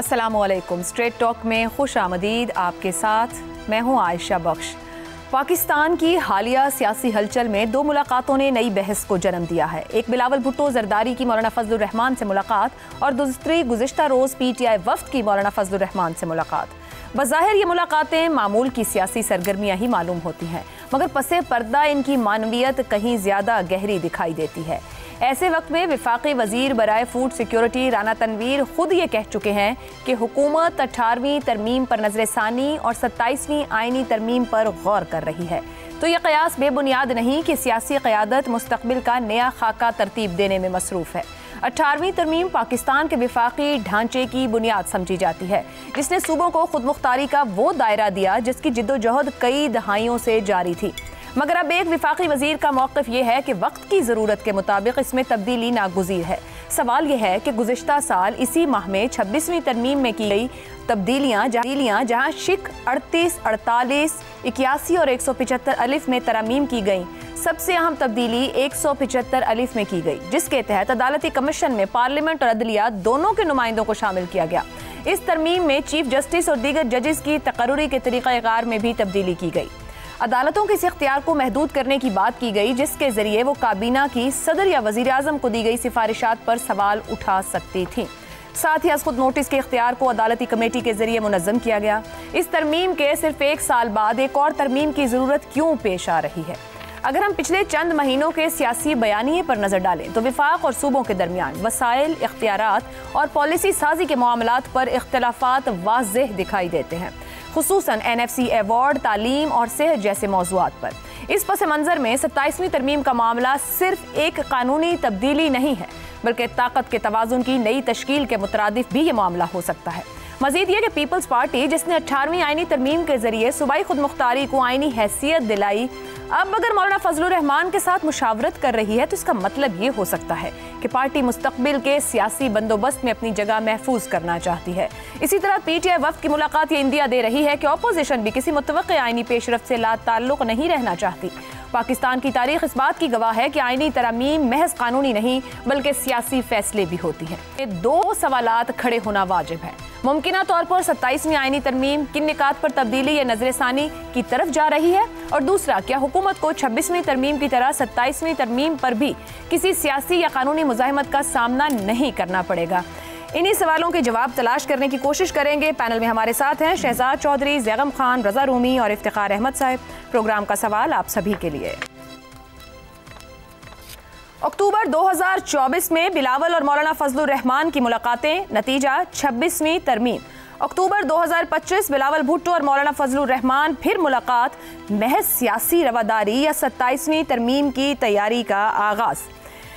السلام علیکم، street talk میں خوش آمدید۔ آپ کے ساتھ میں ہوں عائشہ بخش۔ پاکستان کی حالیہ سیاسی ہلچل میں دو ملاقاتوں نے نئی بحث کو جنم دیا ہے۔ ایک بلاول بھٹو زرداری کی مولانا فضل الرحمان سے ملاقات اور دوسری گزشتہ روز پی ٹی آئی وفد کی مولانا فضل الرحمان سے ملاقات۔ بظاہر یہ ملاقاتیں معمول کی سیاسی سرگرمیاں ہی معلوم ہوتی ہیں، مگر پس پردہ ان کی معنویت کہیں زیادہ گہری دکھائی دیتی ہے۔ ایسے وقت میں وفاقی وزیر برائے فوڈ سیکیورٹی رانا تنویر خود یہ کہہ چکے ہیں کہ حکومت 18ویں ترمیم پر نظر ثانی اور 27ویں آئینی ترمیم پر غور کر رہی ہے، تو یہ قیاس بے بنیاد نہیں کہ سیاسی قیادت مستقبل کا نیا خاکہ ترتیب دینے میں مصروف ہے۔ 18ویں ترمیم پاکستان کے وفاقی ڈھانچے کی بنیاد سمجھی جاتی ہے، جس نے صوبوں کو خود مختاری کا وہ دائرہ دیا جس کی جدوجہد کئی دہائیوں سے جاری تھی۔ مگر اب ایک وفاقی وزیر کا موقف یہ ہے کہ وقت کی ضرورت کے مطابق اس میں تبدیلی ناگزیر ہے۔ سوال یہ ہے کہ گزشتہ سال اسی ماہ میں 26ویں ترمیم میں کی گئی تبدیلیاں جہاں شک 38، 48، 81 اور 175 الف میں ترامیم کی گئیں، سب سے اہم تبدیلی 175 الف میں کی گئی، جس کے تحت عدالتی کمیشن میں پارلیمنٹ اور عدلیہ دونوں کے نمائندوں کو شامل کیا گیا۔ اس ترمیم میں چیف جسٹس اور دیگر ججز کی تقرری کے طریقہ کار میں بھی تبدیلی کی گئی۔ عدالتوں کے اس اختیار کو محدود کرنے کی بات کی گئی، جس کے ذریعے وہ کابینہ کی صدر یا وزیر اعظم کو دی گئی سفارشات پر سوال اٹھا سکتی تھیں۔ ساتھ ہی از خود نوٹس کے اختیار کو عدالتی کمیٹی کے ذریعے منظم کیا گیا۔ اس ترمیم کے صرف ایک سال بعد ایک اور ترمیم کی ضرورت کیوں پیش آ رہی ہے؟ اگر ہم پچھلے چند مہینوں کے سیاسی بیانیے پر نظر ڈالیں تو وفاق اور صوبوں کے درمیان وسائل، اختیارات اور پالیسی سازی کے معاملات پر اختلافات واضح دکھائی دیتے ہیں، خصوصاً NFC ایوارڈ، تعلیم اور صحت جیسے موضوعات پر۔ اس پس منظر میں 27ویں ترمیم کا معاملہ صرف ایک قانونی تبدیلی نہیں ہے، بلکہ طاقت کے توازن کی نئی تشکیل کے مترادف بھی یہ معاملہ ہو سکتا ہے۔ مزید یہ کہ پیپلز پارٹی، جس نے 18ویں آئینی ترمیم کے ذریعے صوبائی خود مختاری کو آئینی حیثیت دلائی، اب اگر مولانا فضل الرحمان کے ساتھ مشاورت کر رہی ہے تو اس کا مطلب یہ ہو سکتا ہے کہ پارٹی مستقبل کے سیاسی بندوبست میں اپنی جگہ محفوظ کرنا چاہتی ہے۔ اسی طرح پی ٹی آئی وفد کی ملاقات یہ اندیا دے رہی ہے کہ اپوزیشن بھی کسی متوقع آئینی پیش رفت سے لا تعلق نہیں رہنا چاہتی۔ پاکستان کی تاریخ اس بات کی گواہ ہے کہ آئینی ترامیم محض قانونی نہیں بلکہ سیاسی فیصلے بھی ہوتی ہیں۔ یہ دو سوالات کھڑے ہونا واجب ہے۔ ممکنہ طور پر 27ویں آئینی ترمیم کن نکات پر تبدیلی یا نظر ثانی کی طرف جا رہی ہے، اور دوسرا کیا حکومت کو 26ویں ترمیم کی طرح 27ویں ترمیم پر بھی کسی سیاسی یا قانونی مزاحمت کا سامنا نہیں کرنا پڑے گا؟ انہی سوالوں کے جواب تلاش کرنے کی کوشش کریں گے۔ پینل میں ہمارے ساتھ ہیں شہزاد چودھری، زیغم خان، رضا رومی اور افتخار احمد صاحب۔ پروگرام کا سوال آپ سبھی کے لیے۔ اکتوبر 2024 میں بلاول اور مولانا فضل الرحمان کی ملاقاتیں، نتیجہ 26ویں ترمیم۔ اکتوبر 2025 بلاول بھٹو اور مولانا فضل الرحمان پھر ملاقات، محض سیاسی رواداری یا 27ویں ترمیم کی تیاری کا آغاز؟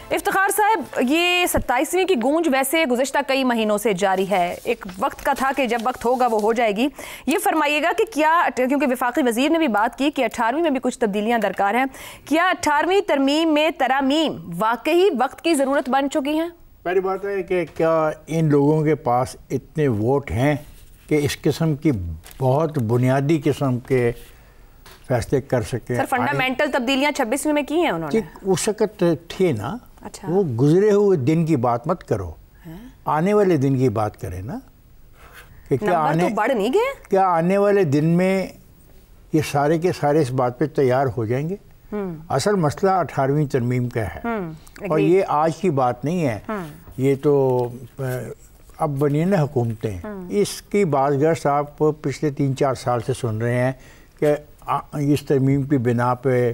افتخار صاحب، یہ 27ویں کی گونج ویسے گزشتہ کئی مہینوں سے جاری ہے، ایک وقت کا تھا کہ جب وقت ہوگا وہ ہو جائے گی۔ یہ فرمائیے گا کہ کیا، کیونکہ وفاقی وزیر نے بھی بات کی کہ 18ویں میں بھی کچھ تبدیلیاں درکار ہیں، کیا 18ویں ترمیم میں ترامیم واقعی وقت کی ضرورت بن چکی ہیں؟ پہلی بات ہے کہ کیا ان لوگوں کے پاس اتنے ووٹ ہیں کہ اس قسم کی بہت بنیادی قسم کے فیصلے کر سکیں؟ سر، فنڈامنٹل تبدیلیاں 26ویں میں کی ہیں انہوں نے؟ اس وقت تھے نا۔ اچھا، وہ گزرے ہوئے دن کی بات مت کرو، آنے والے دن کی بات کریں نا، کہ کیا آنے والے دن میں یہ سارے کے سارے اس بات پہ تیار ہو جائیں گے؟ اصل مسئلہ 18ویں ترمیم کا ہے، اور یہ آج کی بات نہیں ہے، یہ تو اب بنی نا حکومتیں، اس کی بعض گرس آپ پچھلے 3-4 سال سے سن رہے ہیں کہ اس ترمیم کی بنا پہ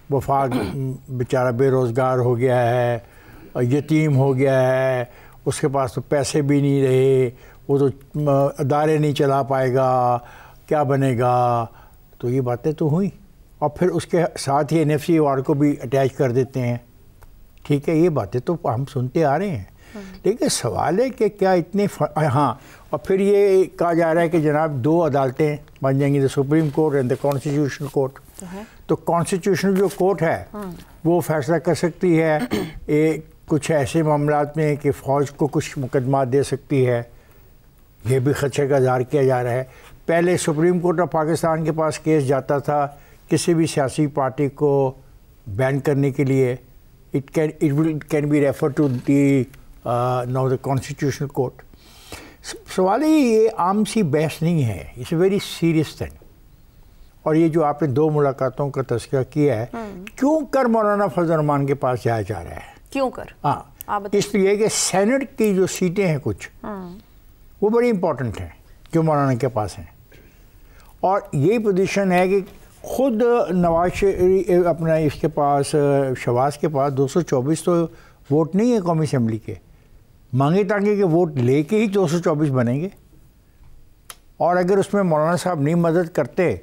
وفاق بیچارہ بے روزگار ہو گیا ہے، یتیم ہو گیا ہے، اس کے پاس تو پیسے بھی نہیں رہے، وہ تو ادارے نہیں چلا پائے گا، کیا بنے گا؟ تو یہ باتیں تو ہوئیں، اور پھر اس کے ساتھ ہی NFC ایوارڈ کو بھی اٹیچ کر دیتے ہیں۔ ٹھیک ہے، یہ باتیں تو ہم سنتے آ رہے ہیں، لیکن سوال ہے کہ کیا اتنے ہاں، اور پھر یہ کہا جا رہا ہے کہ جناب 2 عدالتیں بن جائیں گی، the supreme court and the constitutional court. تو کانسٹیٹیوشنل جو کورٹ ہے وہ فیصلہ کر سکتی ہے کچھ ایسے معاملات میں کہ فوج کو کچھ مقدمات دے سکتی ہے، یہ بھی خدشے کا اظہار کیا جا رہا ہے۔ پہلے سپریم کورٹ آف پاکستان کے پاس کیس جاتا تھا کسی بھی سیاسی پارٹی کو بین کرنے کے لیے، it can be referred to the now the constitutional court. سوال یہ عام سی بحث نہیں ہے، it's a very serious thing. اور یہ جو آپ نے 2 ملاقاتوں کا تذکرہ کیا ہے، کیوں کر مولانا فضل الرحمان کے پاس جایا جا رہا ہے؟ کیوں کر؟ ہاں، اس لیے کہ سینٹ کی جو سیٹیں ہیں کچھ وہ بڑی امپورٹنٹ ہیں جو مولانا کے پاس ہیں. اور یہی پوزیشن ہے کہ خود نواز اپنا اس کے پاس شہباز کے پاس 224 تو ووٹ نہیں ہے قومی اسمبلی کے، مانگے تانگے کے ووٹ لے کے ہی 224 بنیں گے. اور اگر اس میں مولانا صاحب نہیں مدد کرتے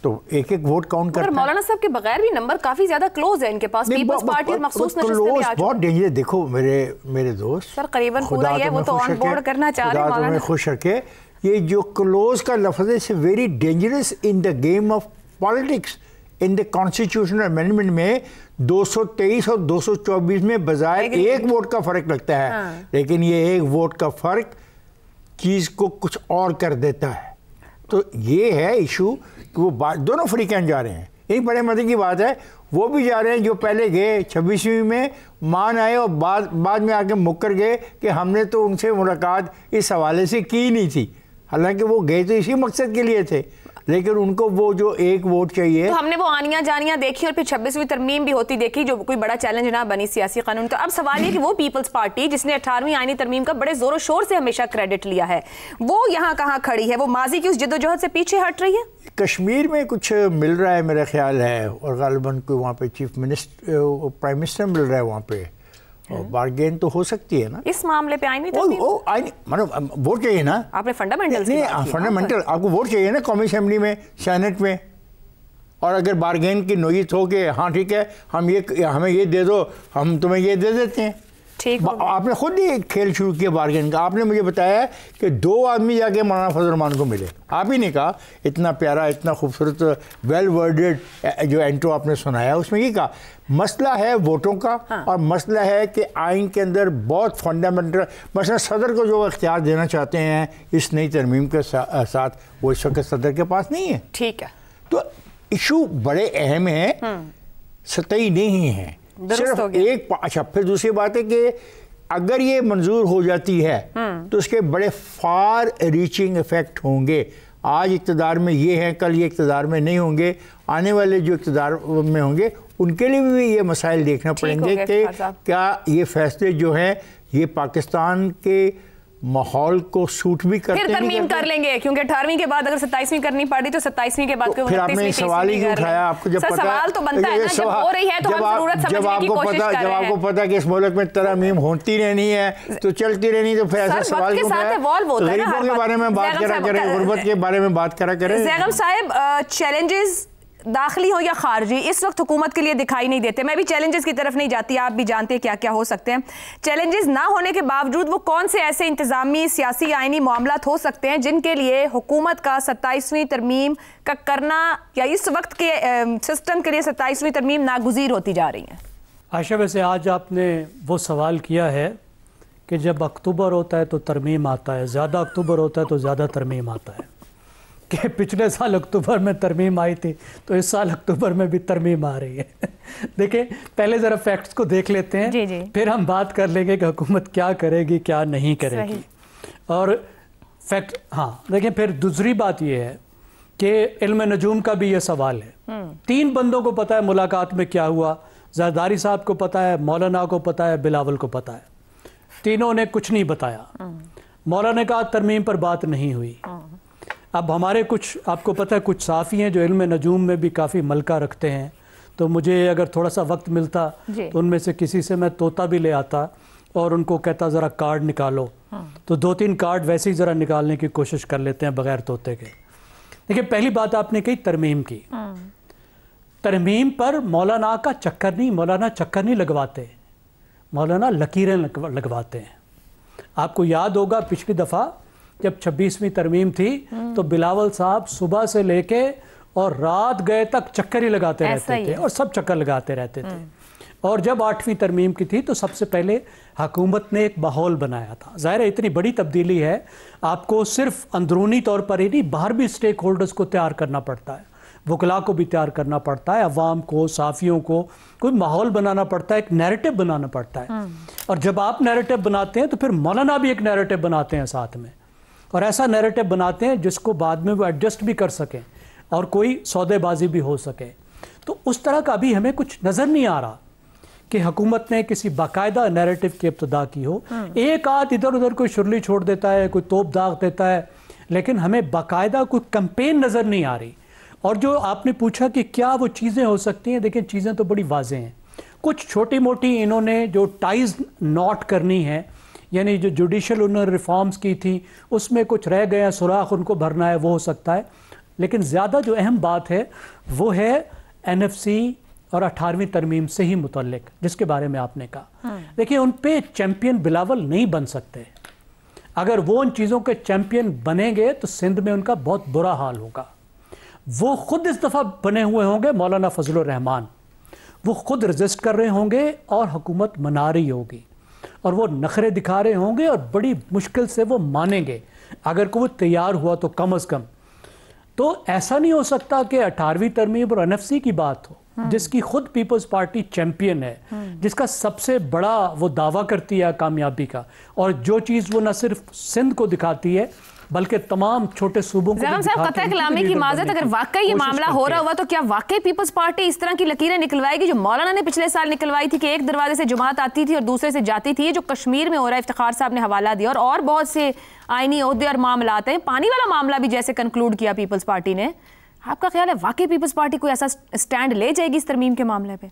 تو ایک ایک ووٹ کاؤنٹ کرتے ہیں. مولانا صاحب کے بغیر بھی نمبر کافی زیادہ کلوز ہے ان کے پاس. پیپلز پارٹی اور مخصوص نشست میں بھی آ چکے. بہت ڈینجر. دیکھو میرے دوست سر قریباً پورا ہے، وہ تو آن بورڈ کرنا چاہ رہے ہیں. خدا تمہیں خوش رکھے. یہ جو کلوز کا لفظ ہے very dangerous in the game of politics. In the constitutional amendment میں 223 اور 224 میں بظاہر ایک ووٹ کا فرق لگتا ہے، لیکن یہ ایک ووٹ کا فرق چیز کو کچھ اور کر دیتا ہے. تو یہ ہے ایشو کہ وہ دونوں فریقین جا رہے ہیں. یہی بڑے مزے کی بات ہے، وہ بھی جا رہے ہیں جو پہلے گئے 26ویں میں مان آئے اور بعد میں آ کے مکر گئے کہ ہم نے تو ان سے ملاقات اس حوالے سے کی نہیں تھی. حالانکہ وہ گئے تو اسی مقصد کے لیے تھے، لیکن ان کو وہ جو ایک ووٹ چاہیے. تو ہم نے وہ آنیاں جانیاں دیکھی اور پھر 26ویں ترمیم بھی ہوتی دیکھی جو کوئی بڑا چیلنج نہ بنی سیاسی قانون کا. اب سوال یہ کہ وہ پیپلز پارٹی جس نے 18ویں آئینی ترمیم کا بڑے زور و شور سے ہمیشہ کریڈٹ لیا ہے، وہ یہاں کہاں کھڑی ہے؟ وہ ماضی کی اس جد و جہد سے پیچھے ہٹ رہی ہے؟ کشمیر میں کچھ مل رہا ہے میرا خیال ہے، اور غالباً کوئی وہاں پہ چیف منسٹر پرائم منسٹر مل رہا ہے وہاں پہ، بارگین تو ہو سکتی ہے نا اس معاملے پہ. آئینی ترمیم مطلب ووٹ چاہیے نا. آپ نے فنڈامنٹل آپ کو ووٹ چاہیے نا قومی اسمبلی میں، سینٹ میں. اور اگر بارگین کی نوعیت ہو کہ ہاں ٹھیک ہے ہمیں یہ دے دو، ہم تمہیں یہ دے دیتے ہیں. آپ نے خود ہی کھیل شروع کیا بارگین کا. آپ نے مجھے بتایا کہ 2 آدمی جا کے مولانا فضل الرحمان کو ملے. آپ ہی نے کہا اتنا پیارا اتنا خوبصورت ویل ورڈڈ جو انٹرو آپ نے سنایا، اس میں یہ کہا مسئلہ ہے ووٹوں کا، اور مسئلہ ہے کہ آئین کے اندر بہت فنڈامنٹل مثلا صدر کو جو اختیار دینا چاہتے ہیں اس نئی ترمیم کے ساتھ وہ اس وقت صدر کے پاس نہیں ہے. ٹھیک ہے. تو ایشو بڑے اہم ہیں، سطحی نہیں ہیں. صرف ایک اچھا پھر دوسری بات ہے کہ اگر یہ منظور ہو جاتی ہے تو اس کے بڑے فار ریچنگ ایفیکٹ ہوں گے. آج اقتدار میں یہ ہیں، کل یہ اقتدار میں نہیں ہوں گے. آنے والے جو اقتدار میں ہوں گے ان کے لیے بھی یہ مسائل دیکھنا پڑیں گے کہ کیا یہ فیصلے جو ہیں یہ پاکستان کے ماحول کو سوٹ بھی کرتے ہیں. پھر ترمیم کر لیں گے کیونکہ 18ویں کے بعد اگر 27ویں کرنی پڑی تو 27ویں کے بعد پھر آپ نے سوال ہی کیوں اٹھایا؟ آپ کو جب پتا سوال تو بنتا ہے نا جب ہو رہی ہے تو ہم ضرورت سمجھنے کی کوشش کر رہے ہیں. جب آپ کو پتا کہ اس ملک میں ترمیم ہوتی رہنی ہے تو چلتی رہنی، تو پھر ایسا سوال کیوں اٹھایا؟ غریبوں کے بارے میں بات کرا کریں، غربت کے بارے میں بات کرا کریں. زیغم صاحب، چیلنجز داخلی ہو یا خارجی اس وقت حکومت کے لیے دکھائی نہیں دیتے. میں بھی چیلنجز کی طرف نہیں جاتی، آپ بھی جانتے ہیں کیا کیا ہو سکتے ہیں. چیلنجز نہ ہونے کے باوجود وہ کون سے ایسے انتظامی سیاسی آئینی معاملات ہو سکتے ہیں جن کے لیے حکومت کا 27ویں ترمیم کا کرنا یا اس وقت کے سسٹم کے لیے 27ویں ترمیم ناگزیر ہوتی جا رہی ہیں؟ عائشہ، ویسے آج آپ نے وہ سوال کیا ہے کہ جب اکتوبر ہوتا ہے تو ترمیم آتا ہے، زیادہ اکتوبر ہوتا ہے تو زیادہ ترمیم آتا ہے. کہ پچھلے سال اکتوبر میں ترمیم آئی تھی تو اس سال اکتوبر میں بھی ترمیم آ رہی ہے. دیکھیں پہلے ذرا فیکٹس کو دیکھ لیتے ہیں، پھر ہم بات کر لیں گے کہ حکومت کیا کرے گی کیا نہیں کرے گی. اور فیکٹ دیکھیں پھر دوسری بات یہ ہے کہ علم نجوم کا بھی یہ سوال ہے. 3 بندوں کو پتہ ہے ملاقات میں کیا ہوا. زرداری صاحب کو پتہ ہے، مولانا کو پتہ ہے، بلاول کو پتہ ہے. تینوں نے کچھ نہیں بتایا. مولانا نے کہا ترمیم پر بات نہیں ہوئی. اب ہمارے کچھ آپ کو پتہ ہے کچھ صحافی ہیں جو علم نجوم میں بھی کافی ملکہ رکھتے ہیں، تو مجھے اگر تھوڑا سا وقت ملتا تو ان میں سے کسی سے میں طوطا بھی لے آتا اور ان کو کہتا ذرا کارڈ نکالو. تو 2-3 کارڈ ویسے ہی ذرا نکالنے کی کوشش کر لیتے ہیں بغیر طوطے کے. دیکھیں پہلی بات آپ نے کہی ترمیم کی. ترمیم پر مولانا کا چکر نہیں، مولانا چکر نہیں لگواتے، مولانا لکیریں لگواتے ہیں. آپ کو یاد ہوگا پچھلی دفعہ جب 26ویں ترمیم تھی تو بلاول صاحب صبح سے لے کے اور رات گئے تک چکر ہی لگاتے رہتے تھے اور سب چکر لگاتے رہتے تھے. اور جب 8ویں ترمیم کی تھی تو سب سے پہلے حکومت نے ایک ماحول بنایا تھا. ظاہر ہے اتنی بڑی تبدیلی ہے، آپ کو صرف اندرونی طور پر ہی نہیں باہر بھی سٹیک ہولڈرز کو تیار کرنا پڑتا ہے، وکلاء کو بھی تیار کرنا پڑتا ہے، عوام کو، صحافیوں کو کوئی ماحول بنانا پڑتا ہے، ایک نیریٹو بنانا پڑتا ہے. اور جب آپ نیریٹو بناتے ہیں تو پھر مولانا بھی ایک نیریٹو بناتے ہیں ساتھ میں. اور ایسا نیریٹو بناتے ہیں جس کو بعد میں وہ ایڈجسٹ بھی کر سکیں اور کوئی سودے بازی بھی ہو سکے. تو اس طرح کا ابھی ہمیں کچھ نظر نہیں آ رہا کہ حکومت نے کسی باقاعدہ نیریٹو کی ابتدا کی ہو. ایک آدھ ادھر ادھر کوئی شرلی چھوڑ دیتا ہے, کوئی توپ داغ دیتا ہے, لیکن ہمیں باقاعدہ کوئی کمپین نظر نہیں آ رہی. اور جو آپ نے پوچھا کہ کیا وہ چیزیں ہو سکتی ہیں, دیکھیں چیزیں تو بڑی واضح ہیں. کچھ چھوٹی موٹی انہوں نے جو ٹائز نوٹ کرنی ہے, یعنی جو جوڈیشل انہوں نے ریفارمز کی تھی اس میں کچھ رہ گئے ہیں سوراخ, ان کو بھرنا ہے, وہ ہو سکتا ہے. لیکن زیادہ جو اہم بات ہے وہ ہے NFC اور 18ویں ترمیم سے ہی متعلق, جس کے بارے میں آپ نے کہا. دیکھیں ان پہ چیمپئن بلاول نہیں بن سکتے. اگر وہ ان چیزوں کے چیمپئن بنیں گے تو سندھ میں ان کا بہت برا حال ہوگا. وہ خود اس دفعہ بنے ہوئے ہوں گے مولانا فضل الرحمان, وہ خود رزسٹ کر رہے ہوں گے اور حکومت منا رہی ہوگی, اور وہ نخرے دکھا رہے ہوں گے اور بڑی مشکل سے وہ مانیں گے. اگر کوئی تیار ہوا تو کم از کم. تو ایسا نہیں ہو سکتا کہ 18ویں ترمیم اور NFC کی بات ہو جس کی خود پیپلز پارٹی چیمپئن ہے, جس کا سب سے بڑا وہ دعویٰ کرتی ہے کامیابی کا, اور جو چیز وہ نہ صرف سندھ کو دکھاتی ہے بلکہ تمام چھوٹے صوبوں کو. زیغم صاحب قطع کلامی کی معذرت, اگر واقعی یہ معاملہ ہو رہا ہوا تو کیا واقعی پیپلز پارٹی اس طرح کی لکیریں نکلوائے گی جو مولانا نے پچھلے سال نکلوائی تھی کہ ایک دروازے سے جماعت آتی تھی اور دوسرے سے جاتی تھی, جو کشمیر میں ہو رہا ہے, افتخار صاحب نے حوالہ دیا, اور بہت سے آئینی عہدے اور معاملات ہیں, پانی والا معاملہ بھی جیسے کنکلوڈ کیا پیپلز پارٹی نے. آپ کا خیال ہے واقعی پیپلز پارٹی کوئی ایسا سٹینڈ لے جائے گی اس ترمیم کے معاملے پہ؟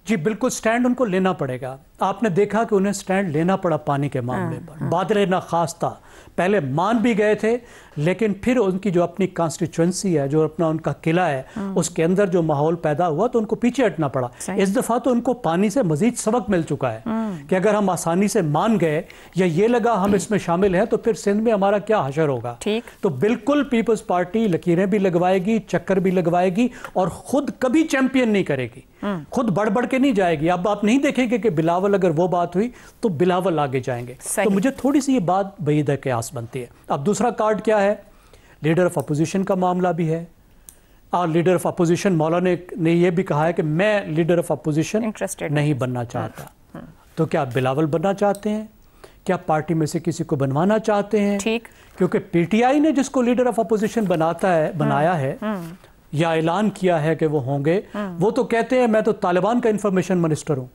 جی بالکل, سٹینڈ ان کو لینا پڑے گا. آپ نے دیکھا کہ انہیں سٹینڈ لینا پڑا پانی کے معاملے پر. بادل ناخواست تھا, پہلے مان بھی گئے تھے, لیکن پھر ان کی جو اپنی کانسٹیچوئنسی ہے, جو اپنا ان کا قلعہ ہے, اس کے اندر جو ماحول پیدا ہوا تو ان کو پیچھے ہٹنا پڑا. اس دفعہ تو ان کو پانی سے مزید سبق مل چکا ہے کہ اگر ہم آسانی سے مان گئے یا یہ لگا ہم اس میں شامل ہیں تو پھر سندھ میں ہمارا کیا حشر ہوگا. تو بالکل پیپلز پارٹی لکیریں بھی لگوائے گی, چکر بھی لگوائے گی, اور خود کبھی چیمپئن نہیں کرے گی, خود بڑھ بڑھ کے نہیں جائے گی. اب آپ نہیں دیکھیں گے کہ بلاول اگر وہ بات ہوئی تو بلاول آگے جائیں گے. تو مجھے تھوڑی سی یہ بات بعید ہے کہ آس بنتی ہے. اب دوسرا کارڈ کیا ہے, لیڈر آف اپوزیشن کا معاملہ بھی ہے. اور لیڈر آف اپوزیشن مولانا نے یہ بھی کہا ہے کہ میں لیڈر آف اپوزیشن نہیں بننا چاہتا. تو کیا بلاول بننا چاہتے ہیں؟ کیا پارٹی میں سے کسی کو بنوانا چاہتے ہیں؟ کیونکہ PTI نے جس کو لیڈر آف اپوزیشن بنایا ہے یا اعلان کیا ہے کہ وہ ہوں گے, وہ تو کہتے ہیں میں تو طالبان کا انفارمیشن منسٹر ہوں.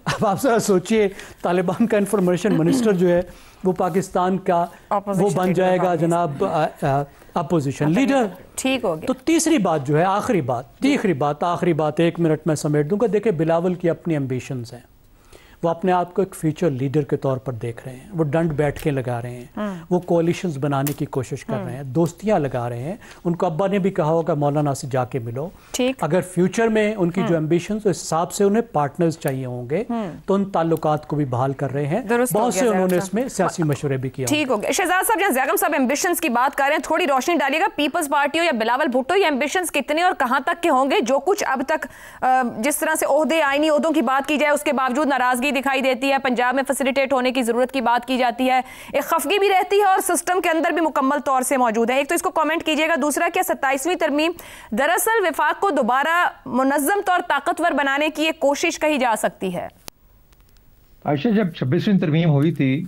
اب آپ ذرا سوچئے, طالبان کا انفارمیشن منسٹر جو ہے وہ پاکستان کا وہ بن جائے گا جناب اپوزیشن لیڈر. ٹھیک ہو گیا. تو تیسری بات جو ہے, آخری بات 1 منٹ میں سمیٹ دوں گا. دیکھیں بلاول کی اپنی ایمبیشنز ہیں, وہ اپنے آپ کو ایک فیوچر لیڈر کے طور پر دیکھ رہے ہیں, وہ ڈنڈ بیٹھ کے لگا رہے ہیں, وہ کولیشنز بنانے کی کوشش کر رہے ہیں, دوستیاں لگا رہے ہیں. ان کو ابا نے بھی کہا ہوگا مولانا سے جا کے ملو. اگر فیوچر میں ان کی جو ایمبیشنز اس حساب سے انہیں پارٹنرز چاہیے ہوں گے تو ان تعلقات کو بھی بحال کر رہے ہیں. بہت سے انہوں نے اس میں سیاسی مشورے بھی کیا. ٹھیک ہو گیا. شہزاد صاحب, جہاں زیغم صاحب ایمبیشنز کی بات کر رہے ہیں, تھوڑی روشنی ڈالیے گا. پیپلز پارٹی ہو یا بلاول بھٹو, یہ ایمبیشنز کتنے اور کہاں تک کے ہوں گے؟ جو کچھ اب تک جس طرح سے عہدے, آئینی عہدوں کی بات کی جائے, اس کے باوجود ناراضگی دکھائی دیتی ہے, پنجاب میں فیسیلیٹیٹ ہونے کی ضرورت کی بات کی جاتی ہے, ایک خفگی بھی رہتی ہے اور سسٹم کے اندر بھی مکمل طور سے موجود ہے. ایک تو اس کو کامنٹ کیجئے گا. دوسرا, کیا 27ویں ترمیم دراصل وفاق کو دوبارہ منظم طور طاقتور بنانے کی ایک کوشش کہی جا سکتی ہے؟ عائشہ, جب 26ویں ترمیم ہوئی تھی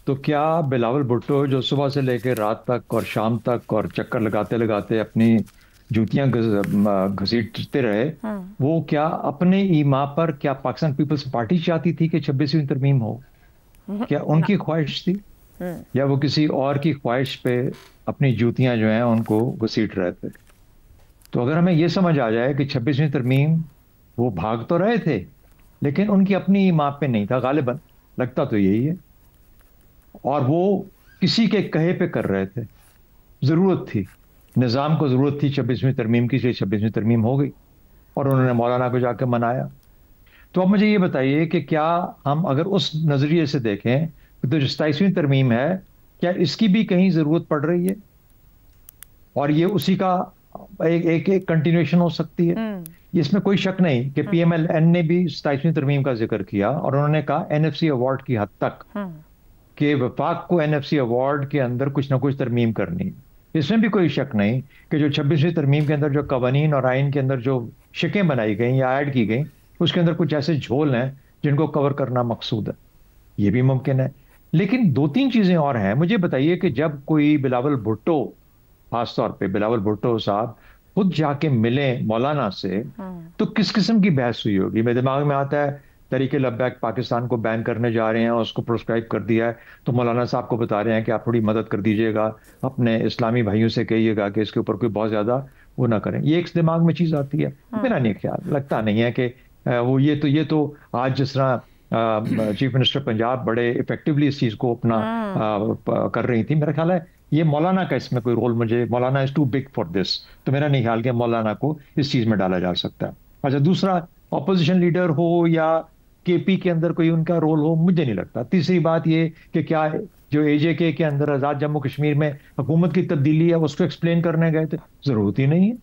تو کیا بلاول بھٹو جو صبح سے لے کے رات تک اور شام تک اور چکر لگاتے لگاتے اپنی جوتیاں گھسیٹتے رہے, وہ کیا اپنے ایما پر کیا پاکستان پیپلز پارٹی چاہتی تھی کہ 26ویں ترمیم ہو؟ کیا ان کی خواہش تھی, یا وہ کسی اور کی خواہش پہ اپنی جوتیاں جو ہیں ان کو گھسیٹ رہے تھے؟ تو اگر ہمیں یہ سمجھ آ جائے کہ 26ویں ترمیم وہ بھاگ تو رہے تھے لیکن ان کی اپنی ایما پہ نہیں تھا, غالباً لگتا تو یہی ہے, اور وہ کسی کے کہے پہ کر رہے تھے. ضرورت تھی, نظام کو ضرورت تھی 26ویں ترمیم کی, 26ویں ترمیم ہو گئی اور انہوں نے مولانا کو جا کے منایا. تو اب مجھے یہ بتائیے کہ کیا ہم اگر اس نظریے سے دیکھیں تو جو 27ویں ترمیم ہے, کیا اس کی بھی کہیں ضرورت پڑ رہی ہے اور یہ اسی کا ایک کنٹینیوشن ہو سکتی ہے؟ اس میں کوئی شک نہیں کہ PMLN نے بھی 27ویں ترمیم کا ذکر کیا اور انہوں نے کہا NFC ایوارڈ کی حد تک کہ وفاق کو NFC ایوارڈ کے اندر کچھ نہ کچھ ترمیم کرنی. اس میں بھی کوئی شک نہیں کہ جو 26ویں ترمیم کے اندر جو قوانین اور آئین کے اندر جو شکیں بنائی گئیں یا ایڈ کی گئیں, اس کے اندر کچھ ایسے جھول ہیں جن کو کور کرنا مقصود ہے. یہ بھی ممکن ہے. لیکن 2-3 چیزیں اور ہیں. مجھے بتائیے کہ جب کوئی بلاول بھٹو، خاص طور پہ بلاول بھٹو صاحب خود جا کے ملیں مولانا سے تو کس قسم کی بحث ہوئی ہوگی؟ میرے دماغ میں آتا ہے تحریک لبیک پاکستان کو بین کرنے جا رہے ہیں اور اس کو پروسکرائب کر دیا ہے تو مولانا صاحب کو بتا رہے ہیں کہ آپ تھوڑی مدد کر دیجئے گا، اپنے اسلامی بھائیوں سے کہیے گا کہ اس کے اوپر کوئی بہت زیادہ وہ نہ کریں. یہ ایک دماغ میں چیز آتی ہے. میرا نہیں خیال، لگتا نہیں ہے کہ وہ یہ تو آج جس طرح چیف منسٹر پنجاب بڑے افیکٹولی اس چیز کو اپنا کر رہی تھی، میرا خیال ہے یہ مولانا کا اس میں کوئی role, Maulana is to big for this, تو میرا نہیں خیال کہ مولانا کو اس چیز میں ڈالا جا سکتا ہے. اچھا، دوسرا اپوزیشن لیڈر ہو یا کے پی کے اندر کوئی ان کا رول ہو، مجھے نہیں لگتا. تیسری بات یہ کہ کیا جو اے جے کے اندر آزاد جموں کشمیر میں حکومت کی تبدیلی ہے اس کو ایکسپلین کرنے گئے تھے؟ ضرورت ہی نہیں ہے.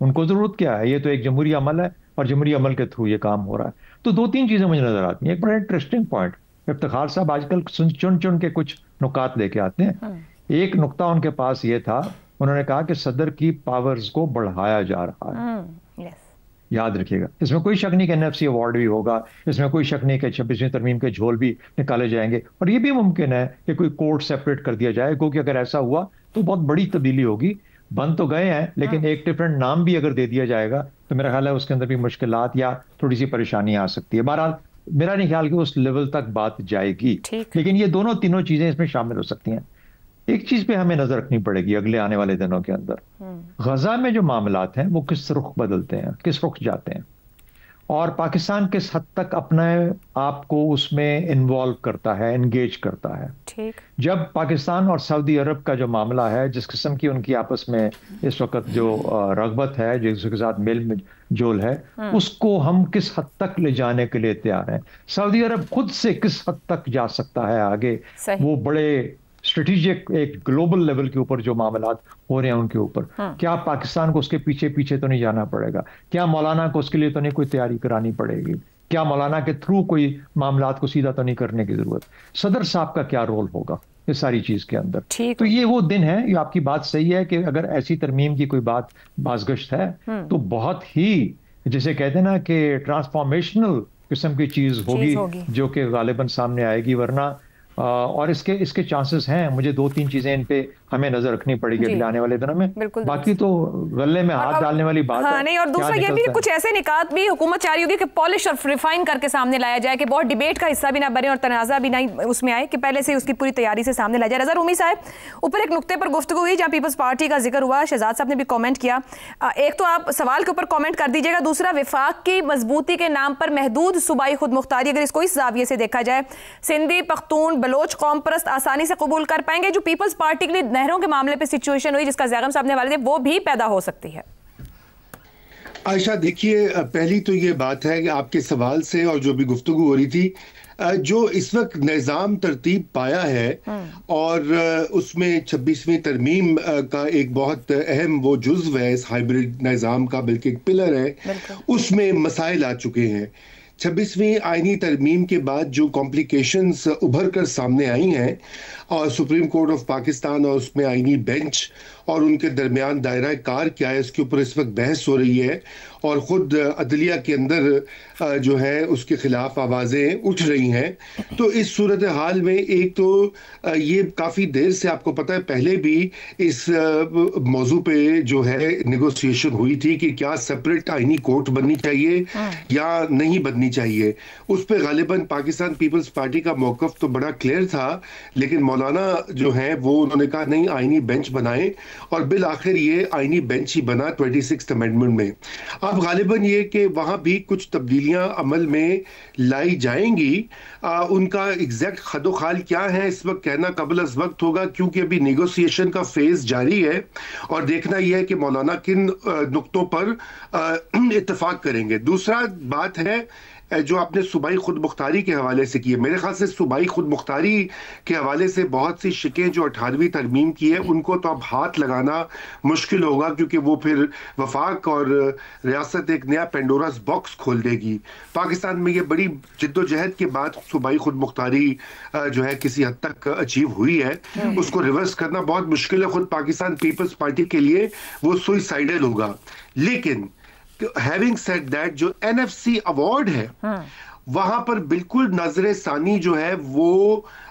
ان کو ضرورت کیا ہے؟ یہ تو ایک جمہوری عمل ہے اور جمہوری عمل کے تھرو یہ کام ہو رہا ہے. تو 2-3 چیزیں مجھے نظر آتی ہیں. ایک بڑا انٹرسٹنگ پوائنٹ، افتخار صاحب آج کل چن کے کچھ نکات لے کے آتے ہیں. ایک نقطہ ان کے پاس یہ تھا، انہوں نے کہا کہ صدر کی پاورز کو بڑھایا جا رہا ہے. یاد رکھیے گا، اس میں کوئی شک نہیں کہ NFC ایوارڈ بھی ہوگا، اس میں کوئی شک نہیں کہ 26ویں ترمیم کے جھول بھی نکالے جائیں گے، اور یہ بھی ممکن ہے کہ کوئی کورٹ سیپریٹ کر دیا جائے، کیونکہ اگر ایسا ہوا تو بہت بڑی تبدیلی ہوگی. بند تو گئے ہیں لیکن ایک ڈفرینٹ نام بھی اگر دے دیا جائے گا تو میرا خیال ہے اس کے اندر بھی مشکلات یا تھوڑی سی پریشانی آ سکتی ہے. بہرحال میرا نہیں خیال کہ اس لیول تک بات جائے گی، لیکن یہ تینوں چیزیں اس میں شامل ہو سکتی ہیں. ایک چیز پہ ہمیں نظر رکھنی پڑے گی اگلے آنے والے دنوں کے اندر، غزہ میں جو معاملات ہیں وہ کس رخ بدلتے ہیں، کس رخ جاتے ہیں، اور پاکستان کس حد تک اپنے آپ کو اس میں انوالو کرتا ہے، انگیج کرتا ہے. جب پاکستان اور سعودی عرب کا جو معاملہ ہے، جس قسم کی ان کی آپس میں اس وقت جو رغبت ہے، جس کے ساتھ میل جول ہے، اس کو ہم کس حد تک لے جانے کے لیے تیار ہیں. سعودی عرب خود سے کس حد تک جا سکتا ہے آگے، وہ بڑے اسٹریٹجک ایک گلوبل لیول کے اوپر جو معاملات ہو رہے ہیں ان کے اوپر، کیا پاکستان کو اس کے پیچھے تو نہیں جانا پڑے گا؟ کیا مولانا کو اس کے لیے تو نہیں کوئی تیاری کرانی پڑے گی؟ کیا مولانا کے تھرو کوئی معاملات کو سیدھا تو نہیں کرنے کی ضرورت؟ صدر صاحب کا کیا رول ہوگا اس ساری چیز کے اندر؟ تو یہ وہ دن ہے، یہ آپ کی بات صحیح ہے کہ اگر ایسی ترمیم کی کوئی بات بازگشت ہے تو بہت ہی جسے کہتے ہیں نا کہ ٹرانسفارمیشنل قسم کی چیز ہوگی جو کہ غالباً سامنے آئے گی. ورنہ اور اس کے چانسز ہیں. مجھے 2-3 چیزیں ان پہ ہمیں نظر رکھنی پڑے گی آنے والے دنوں میں. باقی تو غلے میں ہاتھ ڈالنے والی بات ہے. نہیں، اور دوسرا یہ بھی کچھ ایسے نکات بھی حکومت چاہ رہی ہوگی کہ پالش اور ریفائن کر کے سامنے لایا جائے، کہ بہت ڈیبیٹ کا حصہ بھی نہ بنے اور تنازع بھی نہیں اس میں آئے، کہ پہلے سے اس کی پوری تیاری سے سامنے لایا جائے. رضا رومی صاحب، اوپر ایک نقطے پر گفتگو ہوئی جہاں پیپلز پارٹی کا ذکر ہوا، شہزاد صاحب نے بھی کامنٹ کیا. ایک تو آپ سوال کے اوپر کامنٹ کر دیجیے گا، دوسرا وفاق کی مضبوطی کے نام پر محدود صوبائی خود مختاری، اگر اس کو اس زاویے سے دیکھا جائے، سندھی، پختون، بلوچ قوم پرست آسانی سے قبول کر پائیں گے؟ جو پیپلز پارٹی کے لیے نہروں کے معاملے پہ سچویشن ہوئی جس کا زیغم صاحب نے حوالے دیا، وہ بھی پیدا ہو سکتی ہے. عائشہ دیکھیے، پہلی تو یہ بات ہے کہ آپ کے سوال سے اور جو بھی گفتگو ہو رہی تھی، جو اس وقت نظام ترتیب پایا ہے اور اس میں 26ویں ترمیم کا ایک بہت اہم وہ جزو ہے اس ہائیبرڈ نظام کا، بلکہ ایک پلر ہے، اس میں مسائل آ چکے ہیں. 26ویں آئینی ترمیم کے بعد جو کمپلیکیشنز ابھر کر سامنے آئی ہیں، اور سپریم کورٹ آف پاکستان اور اس میں آئینی بینچ اور ان کے درمیان دائرہ کار کیا ہے، اس کے اوپر اس وقت بحث ہو رہی ہے، اور خود عدلیہ کے اندر جو ہے اس کے خلاف آوازیں اٹھ رہی ہیں. تو اس صورتحال میں ایک تو یہ کافی دیر سے آپ کو پتہ ہے پہلے بھی اس موضوع پہ جو ہے نیگوسیشن ہوئی تھی کہ کیا سپریٹ آئینی کورٹ بننی چاہیے یا نہیں بننی چاہیے. اس پہ غالباً پاکستان پیپلز پارٹی کا موقف تو بڑا کلیئر تھا، لیکن مولانا جو ہیں وہ انہوں نے کہا نہیں، آئینی بینچ بنائیں، اور بالآخر یہ آئینی بینچ ہی بنا 26th امینڈمنٹ میں. اب غالباً یہ کہ وہاں بھی کچھ تبدیلیاں عمل میں لائی جائیں گی. ان کا ایگزیکٹ خد و خال کیا ہے اس وقت کہنا قبل از وقت ہوگا، کیونکہ ابھی نیگوسیشن کا فیز جاری ہے، اور دیکھنا یہ ہے کہ مولانا کن نقطوں پر اتفاق کریں گے. دوسرا بات ہے جو آپ نے صوبائی خود مختاری کے حوالے سے کی ہے. میرے خیال سے صوبائی خود مختاری کے حوالے سے بہت سی شکیں جو 18ویں ترمیم کی ہے ان کو تو اب ہاتھ لگانا مشکل ہوگا، کیونکہ وہ پھر وفاق اور ریاست ایک نیا پینڈوراز باکس کھول دے گی. پاکستان میں یہ بڑی جد و جہد کے بعد صوبائی خود مختاری جو ہے کسی حد تک اچیو ہوئی ہے، اس کو ریورس کرنا بہت مشکل ہے. خود پاکستان پیپلز پارٹی کے لیے وہ سوئسائڈل ہوگا. لیکن having said that، جو NFC ایوارڈ ہے وہاں پر بالکل نظر ثانی جو ہے وہ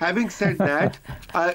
Having said that,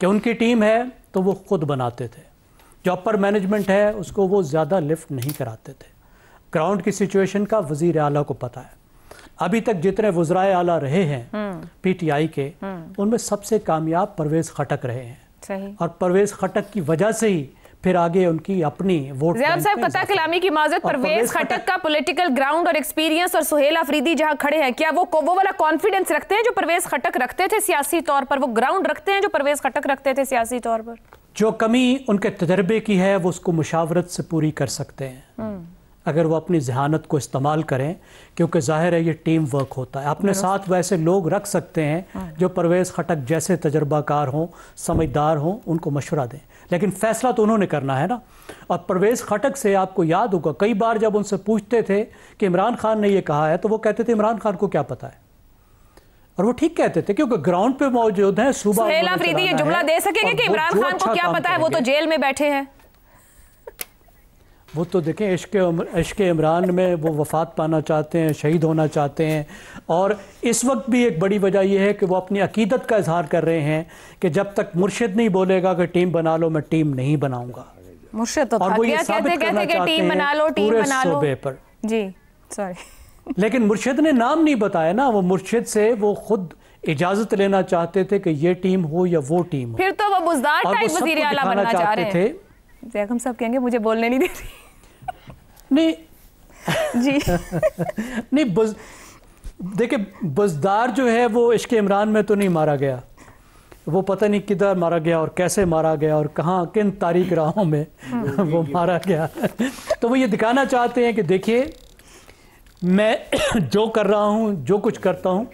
کہ ان کی ٹیم ہے تو وہ خود بناتے تھے، جو اپر مینجمنٹ ہے اس کو وہ زیادہ لفٹ نہیں کراتے تھے۔ گراؤنڈ کی سچویشن کا وزیر اعلیٰ کو پتہ ہے۔ ابھی تک جتنے وزرائے اعلیٰ رہے ہیں پی ٹی آئی کے، ان میں سب سے کامیاب پرویز خٹک رہے ہیں، اور پرویز خٹک کی وجہ سے ہی پھر آگے ان کی اپنی ووٹ زینب صاحب قطع کلامی کی معذرت، پرویز خٹک کا پولیٹیکل گراؤنڈ اور ایکسپیرینس اور سہیل آفریدی جہاں کھڑے ہیں، کیا وہ والا کانفیڈنس رکھتے ہیں جو پرویز خٹک رکھتے تھے سیاسی طور پر؟ وہ گراؤنڈ رکھتے ہیں جو پرویز خٹک رکھتے تھے سیاسی طور پر؟ جو کمی ان کے تجربے کی ہے وہ اس کو مشاورت سے پوری کر سکتے ہیں اگر وہ اپنی ذہانت کو استعمال کریں، کیونکہ ظاہر ہے یہ ٹیم ورک ہوتا ہے۔ اپنے ساتھ ویسے لوگ رکھ سکتے ہیں جو پرویز خٹک جیسے تجربہ کار ہوں، سمجھدار ہوں، ان کو مشورہ دیں، لیکن فیصلہ تو انہوں نے کرنا ہے نا۔ اور پرویز خٹک سے آپ کو یاد ہوگا کئی بار جب ان سے پوچھتے تھے کہ عمران خان نے یہ کہا ہے تو وہ کہتے تھے عمران خان کو کیا پتہ ہے، اور وہ ٹھیک کہتے تھے کیونکہ گراؤنڈ پہ موجود ہیں۔ صوبہ سہیل آفریدی یہ جملہ دے سکیں گے کہ عمران خان کو کیا پتہ ہے، وہ تو جیل میں بیٹھے ہیں؟ وہ تو دیکھیں عشق عمران میں وہ وفات پانا چاہتے ہیں، شہید ہونا چاہتے ہیں، اور اس وقت بھی ایک بڑی وجہ یہ ہے کہ وہ اپنی عقیدت کا اظہار کر رہے ہیں کہ جب تک مرشد نہیں بولے گا کہ ٹیم بنا لو، میں ٹیم نہیں بناؤں گا۔ مرشد تو کہتے کہ ٹیم بنا لو، ٹیم بنا لو پر جی سوری، لیکن مرشد نے نام نہیں بتایا نا، وہ مرشد سے وہ خود اجازت لینا چاہتے تھے کہ یہ ٹیم ہو یا وہ ٹیم ہو۔ پھر تو وہ بزدار ٹائپ وزیر اعلیٰ بننا چاہ رہے ہیں۔ بیگم صاحب کہیں گے مجھے بولنے نہیں دیتی۔ نہیں جی نہیں، دیکھیں بزدار جو ہے وہ عشق عمران میں تو نہیں مارا گیا، وہ پتہ نہیں کدھر مارا گیا اور کیسے مارا گیا اور کہاں کن تاریک راہوں میں وہ مارا گیا۔ تو وہ یہ دکھانا چاہتے ہیں کہ دیکھیے میں جو کر رہا ہوں، جو کچھ کرتا ہوں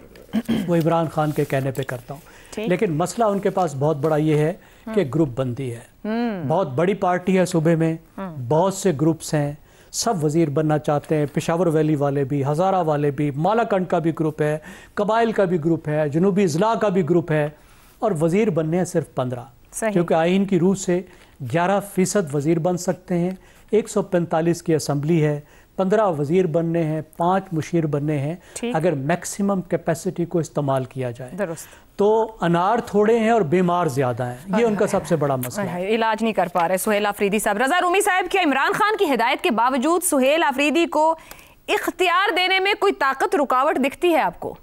وہ عمران خان کے کہنے پہ کرتا ہوں، لیکن مسئلہ ان کے پاس بہت بڑا یہ ہے کہ گروپ بندی ہے، بہت بڑی پارٹی ہے صوبے میں، بہت سے گروپس ہیں، سب وزیر بننا چاہتے ہیں، پشاور ویلی والے بھی، ہزارہ والے بھی، مالاکنڈ کا بھی گروپ ہے، قبائل کا بھی گروپ ہے، جنوبی اضلاع کا بھی گروپ ہے، اور وزیر بننے ہیں صرف 15، کیونکہ آئین کی روح سے 11% وزیر بن سکتے ہیں، 145 کی اسمبلی ہے، 15 وزیر بننے ہیں، 5 مشیر بننے ہیں، اگر میکسیمم کیپیسٹی کو استعمال کیا جائے۔ درست۔ تو انار تھوڑے ہیں اور بیمار زیادہ ہیں، یہ ان کا سب سے بڑا مسئلہ ہے، علاج نہیں کر پا رہے۔ سہیل آفریدی صاحب، رضا رومی صاحب، کیا عمران خان کی ہدایت کے باوجود سہیل آفریدی کو اختیار دینے میں کوئی طاقت رکاوٹ دکھتی ہے آپ کو؟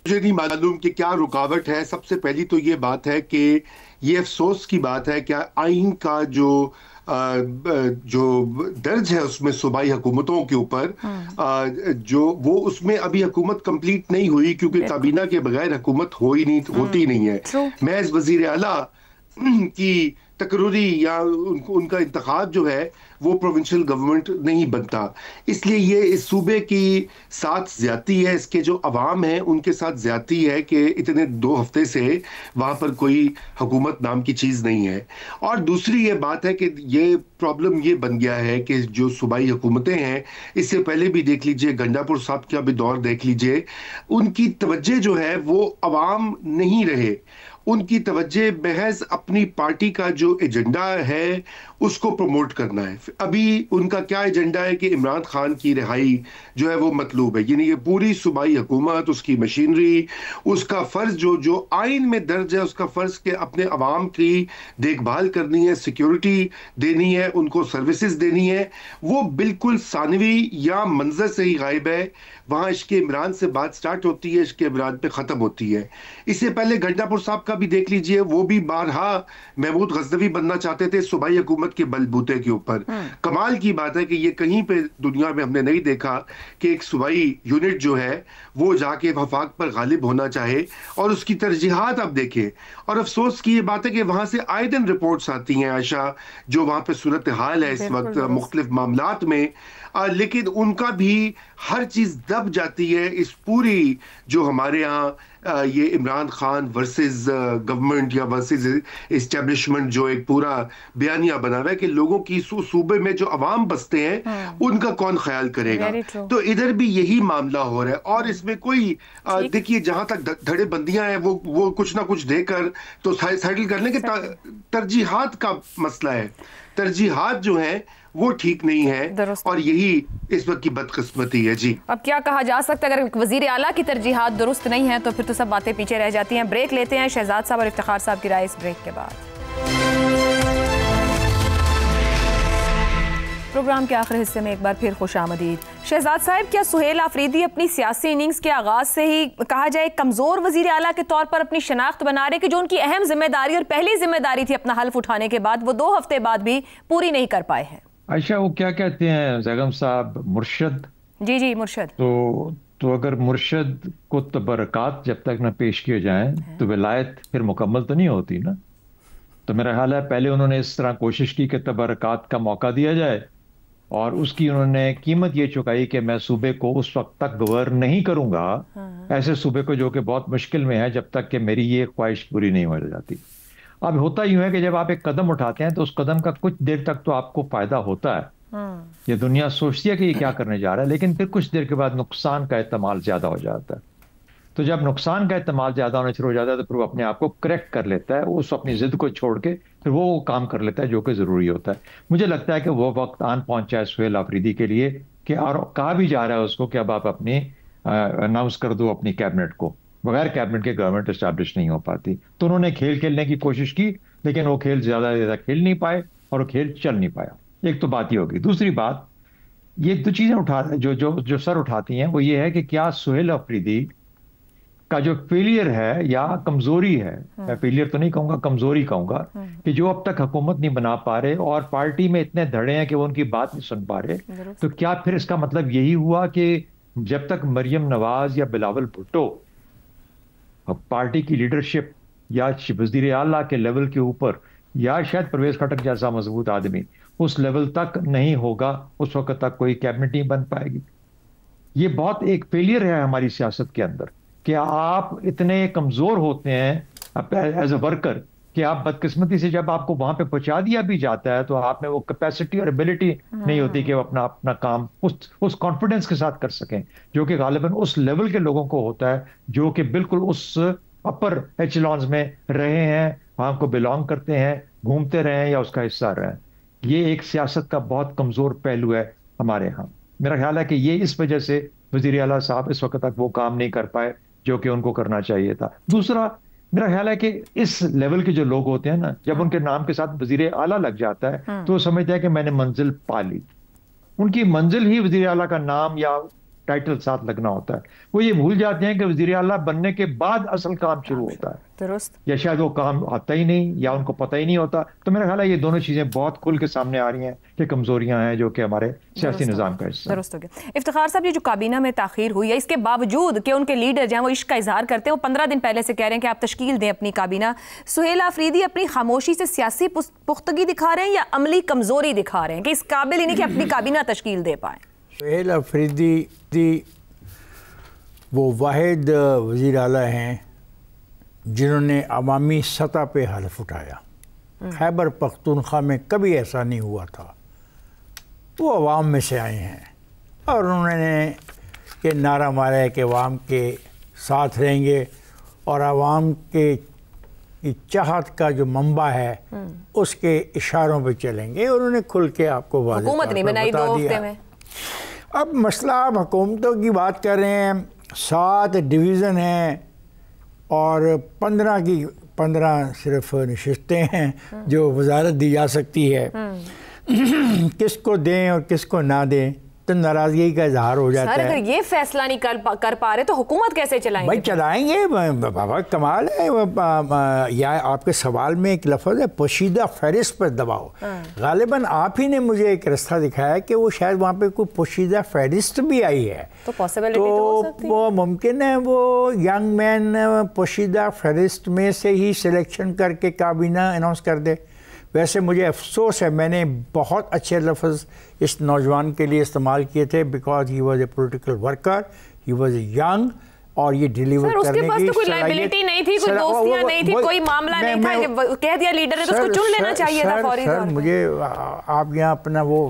مجھے نہیں معلوم کہ کیا رکاوٹ ہے۔ سب سے پہلی تو یہ بات ہے کہ یہ افسوس کی بات ہے کہ آئین کا جو درج ہے اس میں صوبائی حکومتوں کے اوپر، جو وہ اس میں ابھی حکومت کمپلیٹ نہیں ہوئی، کیونکہ کابینہ کے بغیر حکومت ہوتی نہیں ہے۔ محض وزیر اعلیٰ کی تقرری یا ان کا انتخاب جو ہے وہ پروونشل گورنمنٹ نہیں بنتا، اس لیے یہ اس صوبے کی ساتھ زیادتی ہے، اس کے جو عوام ہیں ان کے ساتھ زیادتی ہے کہ اتنے 2 ہفتے سے وہاں پر کوئی حکومت نام کی چیز نہیں ہے۔ اور دوسری یہ بات ہے کہ یہ پرابلم یہ بن گیا ہے کہ جو صوبائی حکومتیں ہیں، اس سے پہلے بھی دیکھ لیجئے، گنڈا پور صاحب کا بھی دور دیکھ لیجئے، ان کی توجہ جو ہے وہ عوام نہیں رہے، ان کی توجہ محض اپنی پارٹی کا جو ایجنڈا ہے اس کو پروموٹ کرنا ہے۔ ابھی ان کا کیا ایجنڈا ہے کہ عمران خان کی رہائی جو ہے وہ مطلوب ہے، یعنی یہ پوری صوبائی حکومت، اس کی مشینری، اس کا فرض جو آئین میں درج ہے، اس کا فرض کہ اپنے عوام کی دیکھ بھال کرنی ہے، سیکیورٹی دینی ہے، ان کو سروسز دینی ہے، وہ بالکل ثانوی یا منظر سے ہی غائب ہے۔ وہاں عشق عمران سے بات سٹارٹ ہوتی ہے، عشق عمران پہ ختم ہوتی ہے۔ اس سے پہلے گنڈا پور صاحب کا بھی دیکھ لیجئے، وہ بھی بارہا محمود غزنوی بننا چاہتے تھے صوبائی حکومت کے بلبوتے کے اوپر۔ کمال کی بات ہے کہ یہ کہیں پہ دنیا میں ہم نے نہیں دیکھا کہ ایک صوبائی یونٹ جو ہے وہ جا کے وفاق پر غالب ہونا چاہے، اور اس کی ترجیحات آپ دیکھیں۔ اور افسوس کی یہ بات ہے کہ وہاں سے آئے دن رپورٹس آتی ہیں عائشہ، جو وہاں پہ صورتحال ہے اس وقت مختلف معاملات میں، لیکن ان کا بھی ہر چیز دب جاتی ہے اس پوری جو ہمارے ہاں یہ عمران خان ورسز گورنمنٹ یا ورسز اسٹیبلشمنٹ جو ایک پورا بیانیہ بنا ہوا ہے کہ لوگوں کی صوبے میں جو عوام بستے ہیں ان کا کون خیال کرے گا۔ تو ادھر بھی یہی معاملہ ہو رہا ہے، اور اس میں کوئی دیکھیے جہاں تک دھڑے بندیاں ہیں وہ کچھ نہ کچھ دے کر تو سیٹل کر لیں کہ ترجیحات کا مسئلہ ہے۔ ترجیحات جو ہیں وہ ٹھیک نہیں ہے اور یہی اس وقت کی بدقسمتی ہے. جی اب کیا کہا جا سکتا ہے, اگر وزیر اعلیٰ کی ترجیحات درست نہیں ہیں تو پھر تو سب باتیں پیچھے رہ جاتی ہیں. بریک لیتے ہیں, شہزاد صاحب اور افتخار صاحب کی رائے اس بریک کے بعد. پروگرام کے آخری حصے میں ایک بار پھر خوش آمدید. شہزاد صاحب, کیا سہیل آفریدی اپنی سیاسی اننگز کے آغاز سے ہی کہا جائے کمزور وزیر اعلیٰ کے طور پر اپنی شناخت بنا رہے کہ جو ان کی اہم ذمہ داری اور پہلی ذمہ داری تھی اپنا حلف اٹھانے کے بعد, وہ 2 ہفتے بعد بھی پوری نہیں کر پائے ہیں؟ عائشہ, وہ کیا کہتے ہیں زیغم صاحب, مرشد. جی مرشد. تو اگر مرشد کو تبرکات جب تک نہ پیش کیے جائیں تو ولایت پھر مکمل تو نہیں ہوتی نا. تو میرا خیال ہے پہلے انہوں نے اس طرح کوشش کی کہ تبرکات کا موقع دیا جائے, اور اس کی انہوں نے قیمت یہ چکائی کہ میں صوبے کو اس وقت تک گورن نہیں کروں گا, ایسے صوبے کو جو کہ بہت مشکل میں ہے, جب تک کہ میری یہ خواہش پوری نہیں ہو جاتی. اب ہوتا یوں ہے کہ جب آپ ایک قدم اٹھاتے ہیں تو اس قدم کا کچھ دیر تک تو آپ کو فائدہ ہوتا ہے, یہ دنیا سوچتی ہے کہ یہ کیا کرنے جا رہا ہے, لیکن پھر کچھ دیر کے بعد نقصان کا احتمال زیادہ ہو جاتا ہے. تو جب نقصان کا احتمال زیادہ ہونا شروع ہو جاتا ہے تو پھر وہ اپنے آپ کو کریکٹ کر لیتا ہے, اس اپنی ضد کو چھوڑ کے پھر وہ کام کر لیتا ہے جو کہ ضروری ہوتا ہے. مجھے لگتا ہے کہ وہ وقت آن پہنچا ہے سہیل آفریدی کے لیے کہ, اور کہا بھی جا رہا ہے اس کو کہ اب آپ اپنی اناؤنس کر دو اپنی کیبنٹ کو, بغیر کیبنٹ کے گورنمنٹ اسٹیبلش نہیں ہو پاتی. تو انہوں نے کھیل کھیلنے کی کوشش کی, لیکن وہ کھیل زیادہ کھیل نہیں پائے اور وہ کھیل چل نہیں پایا. ایک تو بات یہ ہوگی. دوسری بات, یہ 2 چیزیں جو سر اٹھاتی ہیں وہ یہ ہے کہ کیا سہیل آفریدی کا جو فیلئر ہے یا کمزوری ہے, میں فیلئر تو نہیں کہوں گا, کمزوری کہوں گا, کہ جو اب تک حکومت نہیں بنا پا رہے اور پارٹی میں اتنے دھڑے ہیں کہ وہ ان کی بات نہیں سن پا رہے, تو کیا پھر اس کا مطلب یہی ہوا کہ جب تک مریم نواز یا بلاول بھٹو پارٹی کی لیڈرشپ یا وزیر اعلیٰ کے لیول کے اوپر, یا شاید پرویز خٹک جیسا مضبوط آدمی اس لیول تک نہیں ہوگا, اس وقت تک کوئی کیبنٹ نہیں بن پائے گی. یہ بہت ایک فیلئر ہے ہماری سیاست کے اندر کہ آپ اتنے کمزور ہوتے ہیں ایز اے ورکر کہ آپ بدقسمتی سے جب آپ کو وہاں پہ پہنچا دیا بھی جاتا ہے تو آپ میں وہ کیپیسٹی اور ایبلٹی نہیں ہوتی کہ وہ اپنا کام اس کانفیڈنس کے ساتھ کر سکیں, جو کہ غالباً اس لیول کے لوگوں کو ہوتا ہے جو کہ بالکل اس اپر ایچلونز میں رہے ہیں, وہاں کو بلانگ کرتے ہیں, گھومتے رہے ہیں یا اس کا حصہ رہے ہیں. یہ ایک سیاست کا بہت کمزور پہلو ہے ہمارے ہاں. میرا خیال ہے کہ یہ اس وجہ سے وزیر اعلیٰ صاحب اس وقت تک وہ کام نہیں کر پائے جو کہ ان کو کرنا چاہیے تھا. دوسرا, میرا خیال ہے کہ اس لیول کے جو لوگ ہوتے ہیں نا, جب ان کے نام کے ساتھ وزیر اعلیٰ لگ جاتا ہے تو وہ سمجھتے ہیں کہ میں نے منزل پا لی. ان کی منزل ہی وزیر اعلیٰ کا نام یا ٹائٹل ساتھ لگنا ہوتا ہے. وہ یہ بھول جاتے ہیں کہ وزیر اعلیٰ بننے کے بعد اصل کام شروع ہوتا ہے, درست, یا شاید وہ کام آتا ہی نہیں یا ان کو پتہ ہی نہیں ہوتا. تو میرا خیال ہے یہ دونوں چیزیں بہت کھل کے سامنے آ رہی ہیں کہ کمزوریاں ہیں جو کہ ہمارے سیاسی نظام کا حصہ. درست ہو گیا. افتخار صاحب, یہ جو کابینہ میں تاخیر ہوئی ہے, اس کے باوجود کہ ان کے لیڈر جو ہیں وہ عشق کا اظہار کرتے ہیں, وہ 15 دن پہلے سے کہہ رہے ہیں کہ آپ تشکیل دیں اپنی کابینہ, سہیل آفریدی اپنی خاموشی سے سیاسی پختگی دکھا رہے ہیں یا عملی کمزوری دکھا رہے ہیں کہ اس قابل ہی نہیں کہ اپنی کابینہ تشکیل دے پائیں؟ سہیل آفریدی وہ واحد وزیر اعلیٰ ہیں جنہوں نے عوامی سطح پہ حلف اٹھایا. خیبر پختونخوا میں کبھی ایسا نہیں ہوا تھا. وہ عوام میں سے آئے ہیں اور انہوں نے یہ نعرہ مارا ہے کہ عوام کے ساتھ رہیں گے اور عوام کے چاہت کا جو منبع ہے اس کے اشاروں پہ چلیں گے. انہوں نے کھل کے آپ کو واضح حکومت نہیں بنائی 2 ہفتے میں. اب مسئلہ آپ حکومتوں کی بات کر رہے ہیں, 7 ڈویژن ہیں اور 15 صرف نشستیں ہیں جو وزارت دی جا سکتی ہے. کس کو دیں اور کس کو نہ دیں تو ناراضگی کا اظہار ہو جاتا ہے. اگر یہ فیصلہ نہیں کر پا رہے تو حکومت کیسے چلائیں گے؟ بھائی چلائیں گے بابا, کمال ہے. یا آپ کے سوال میں ایک لفظ ہے پوشیدہ فہرست پر دباؤ. غالباً آپ ہی نے مجھے ایک راستہ دکھایا کہ وہ شاید وہاں پہ کوئی پوشیدہ فہرست بھی آئی ہے. تو پاسبلٹی تو ہو سکتی ہے. وہ ممکن ہے وہ ینگ مین پوشیدہ فہرست میں سے ہی سلیکشن کر کے کابینہ اناؤنس کر دے. ویسے مجھے افسوس ہے, میں نے بہت اچھے لفظ اس نوجوان کے لیے استعمال کیے تھے because he was a political worker, he was a young, اور یہ ڈیلیور کرنے کی اس کے پاس تو کوئی لائبلٹی نہیں تھی, کوئی دوستیاں نہیں تھی, کوئی معاملہ نہیں تھا, کہہ دیا لیڈر ہے تو اس کو چن لینا چاہیے تھا فوری طور پر. مجھے آپ یہاں اپنا وہ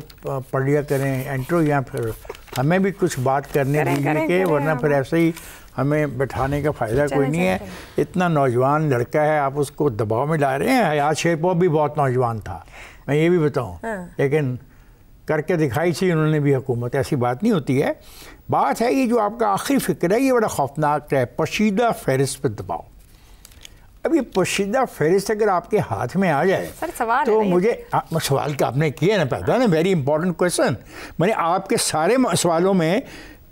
پڑھ لیا کریں انٹرو, یا پھر ہمیں بھی کچھ بات کرنے دیجیے کہ ورنہ پھر ایسے ہی ہمیں بٹھانے کا فائدہ کوئی نہیں ہے. اتنا نوجوان لڑکا ہے, آپ اس کو دباؤ میں ڈال رہے ہیں. حیات شیپور بھی بہت نوجوان تھا, میں یہ بھی بتاؤں, لیکن کر کے دکھائی تھی انہوں نے بھی حکومت. ایسی بات نہیں ہوتی ہے. بات ہے یہ جو آپ کا آخری فکر ہے, یہ بڑا خوفناک ہے, پوشیدہ فہرست پہ دباؤ. اب یہ پوشیدہ فہرست اگر آپ کے ہاتھ میں آ جائے تو مجھے سوال کہ آپ نے کیا نا پیدا نا, ویری امپورٹنٹ کویشچن. میں نے آپ کے سارے سوالوں میں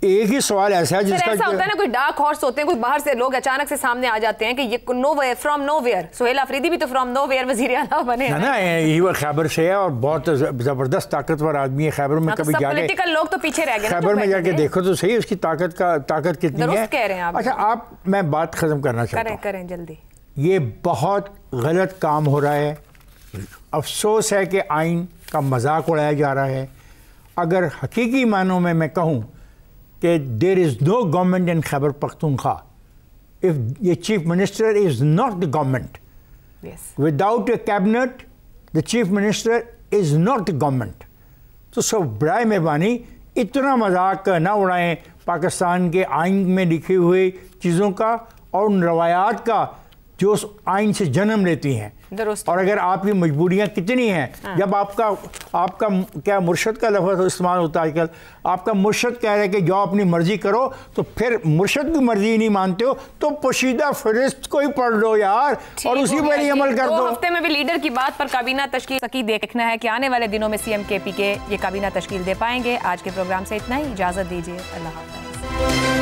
ایک ہی سوال ایسا ہے جس کا ایسا ہوتا ہے نا, کوئی ڈارک ہارس ہوتے ہیں, کوئی باہر سے لوگ اچانک سے سامنے آ جاتے ہیں کہ یہ nowhere from nowhere. Sohail Afridi بھی تو فرام نو ویئر وزیر اعلیٰ بنے نا, یہ وہ خیبر سے ہے اور بہت زبردست طاقتور آدمی ہے. خیبر میں کبھی جا کے لوگ تو پیچھے رہ گئے, خیبر میں جا کے دیکھو تو صحیح اس کی طاقت کتنی ہے. درست کہہ رہے ہیں آپ. اچھا آپ, میں بات ختم کرنا چاہتا ہوں. کریں جلدی. یہ بہت غلط کام ہو رہا ہے. افسوس ہے کہ آئین کا مذاق اڑایا جا رہا ہے. اگر حقیقی معنوں میں میں کہوں کہ there is no government in Khyber Pakhtunkhwa, if the chief minister is not the government, without a cabinet the chief minister is not the government. تو سب برائے مہربانی اتنا مذاق نہ اڑائیں پاکستان کے آئین میں لکھی ہوئی چیزوں کا اور ان روایات کا جو اس آئین سے جنم لیتی ہیں. اور اگر آپ کی مجبوریاں کتنی ہیں, جب آپ کا کیا مرشد کا لفظ استعمال ہوتا ہے آج کل, آپ کا مرشد کہہ رہے ہیں کہ جو اپنی مرضی کرو, تو پھر مرشد کی مرضی نہیں مانتے ہو تو پوشیدہ فہرست کو ہی پڑھ لو یار, اور اسی پر ہی عمل کر دو. 2 ہفتے میں بھی لیڈر کی بات پر کابینہ تشکیل کی دیکھنا ہے کہ آنے والے دنوں میں سی ایم کے پی کے یہ کابینہ تشکیل دے پائیں گے. آج کے پروگرام سے اتنا ہی, اجازت دیجیے, اللہ حافظ.